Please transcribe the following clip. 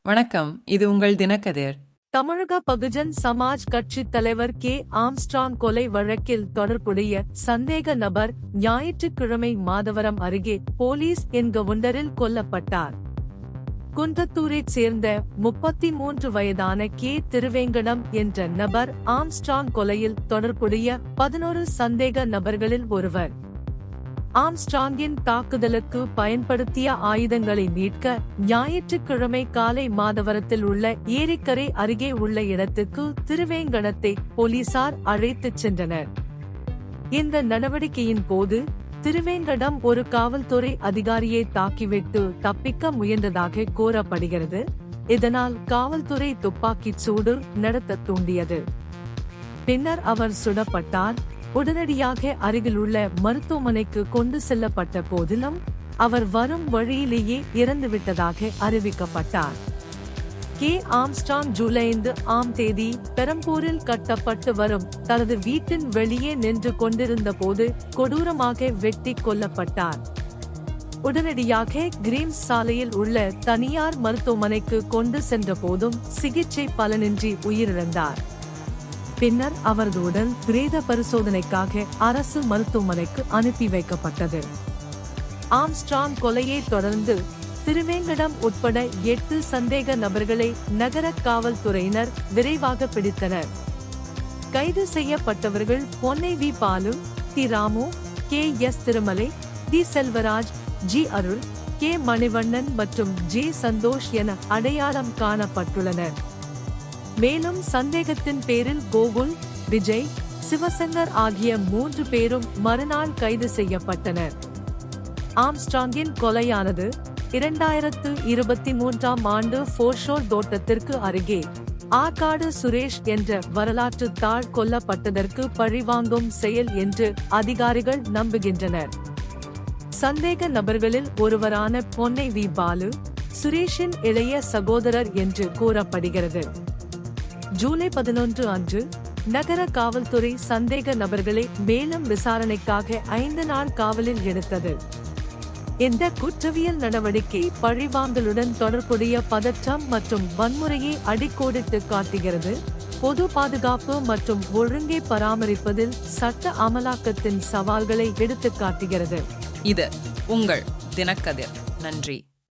வணக்கம். இது உங்கள் தினக்கதிர். தமிழக பகுஜன் சமாஜ் கட்சி தலைவர் கே. ஆம்ஸ்ட்ராங் கொலை வழக்கில் தொடர்புடைய சந்தேக நபர் ஞாயிற்றுக்கிழமை மாதவரம் அருகே போலீஸ் என்கவுண்டரில் கொல்லப்பட்டார். குன்றத்தூரைச் சேர்ந்த 33 வயதான கே. திருவேங்கடம் என்ற நபர் ஆம்ஸ்ட்ராங் கொலையில் தொடர்புடைய 11 சந்தேக நபர்களில் ஒருவர். ஆம்ஸ்ட்ராங்கின் தாக்குதலுக்கு பயன்படுத்திய ஆயுதங்களை மீட்க ஞாயிற்றுக்கிழமை காலை மாதவரத்தில் உள்ள ஏரிக்கரை அருகே உள்ள இடத்துக்கு திருவேங்கடத்தை போலீசார் அழைத்துச் சென்றனர். இந்த நடவடிக்கையின் போது திருவேங்கடம் ஒரு காவல்துறை அதிகாரியை தாக்கிவிட்டு தப்பிக்க முயன்றதாக கூறப்படுகிறது. இதனால் காவல்துறை துப்பாக்கிச் சூடு நடத்த தூண்டியது. பின்னர் அவர் சுடப்பட்டார். உடனடியாக அருகிலுள்ள மருத்துவமனைக்கு கொண்டு செல்லப்பட்ட போதிலும் அவர் வரும் வழியிலேயே இறந்துவிட்டதாக அறிவிக்கப்பட்டார். கே. ஆம்ஸ்ட்ராங் ஜூலை 5ஆம் தேதி பெரம்பூரில் கட்டப்பட்டு வரும் தனது வீட்டின் வெளியே நின்று கொண்டிருந்த போது கொடூரமாக வெட்டி கொல்லப்பட்டார். உடனடியாக கிரீம்ஸ் சாலையில் உள்ள தனியார் மருத்துவமனைக்கு கொண்டு சென்ற போதும் சிகிச்சை பலனின்றி உயிரிழந்தார். பின்னர் அவரது உடல் பிரேத பரிசோதனைக்காக அரசு மருத்துவமனைக்கு அனுப்பி வைக்கப்பட்டது. ஆம்ஸ்ட்ராங் கொலையை தொடர்ந்து திருவேங்கடம் உட்பட 8 சந்தேக நபர்களை நகர காவல்துறையினர் விரைவாக பிடித்தனர். கைது செய்யப்பட்டவர்கள் பொன்னை வி. பாலு, தி. Ramu, K. S. Thirumalai, D. Selvaraj, G. Arul, K. Manivannan மற்றும் ஜே. சந்தோஷ் என அடையாளம் காணப்பட்டுள்ளனர். மேலும் சந்தேகத்தின் பேரில் கோகுல், விஜய், சிவசங்கர் ஆகிய 3 பேரும் மறுநாள் கைது செய்யப்பட்டனர். ஆம்ஸ்ட்ராங்கின் கொலையானது 2023ஆம் ஆண்டு ஃபோர்ஷோர் தோட்டத்திற்கு அருகே ஆற்காடு சுரேஷ் என்ற வரலாற்று தாழ் கொல்லப்பட்டதற்கு பழிவாங்கும் செயல் என்று அதிகாரிகள் நம்புகின்றனர். சந்தேக நபர்களில் ஒருவரான பொன்னை வி. பாலு சுரேஷின் இளைய சகோதரர் என்று கூறப்படுகிறது. ஜூலை 11 அன்று நகர காவல்துறை சந்தேக நபர்களை மேலும் விசாரணைக்காக 5 நாள் காவலில் எடுத்தது. இந்த குற்றவியல் நடவடிக்கை பழிவாங்கலுடன் தொடர்புடைய பதற்றம் மற்றும் வன்முறையை அடிக்கோடிட்டு காட்டுகிறது. பொது பாதுகாப்பு மற்றும் ஒழுங்கை பராமரிப்பதில் சட்ட அமலாக்கத்தின் சவால்களை எடுத்துக் காட்டுகிறது. இது உங்கள் தினக்கதிர். நன்றி.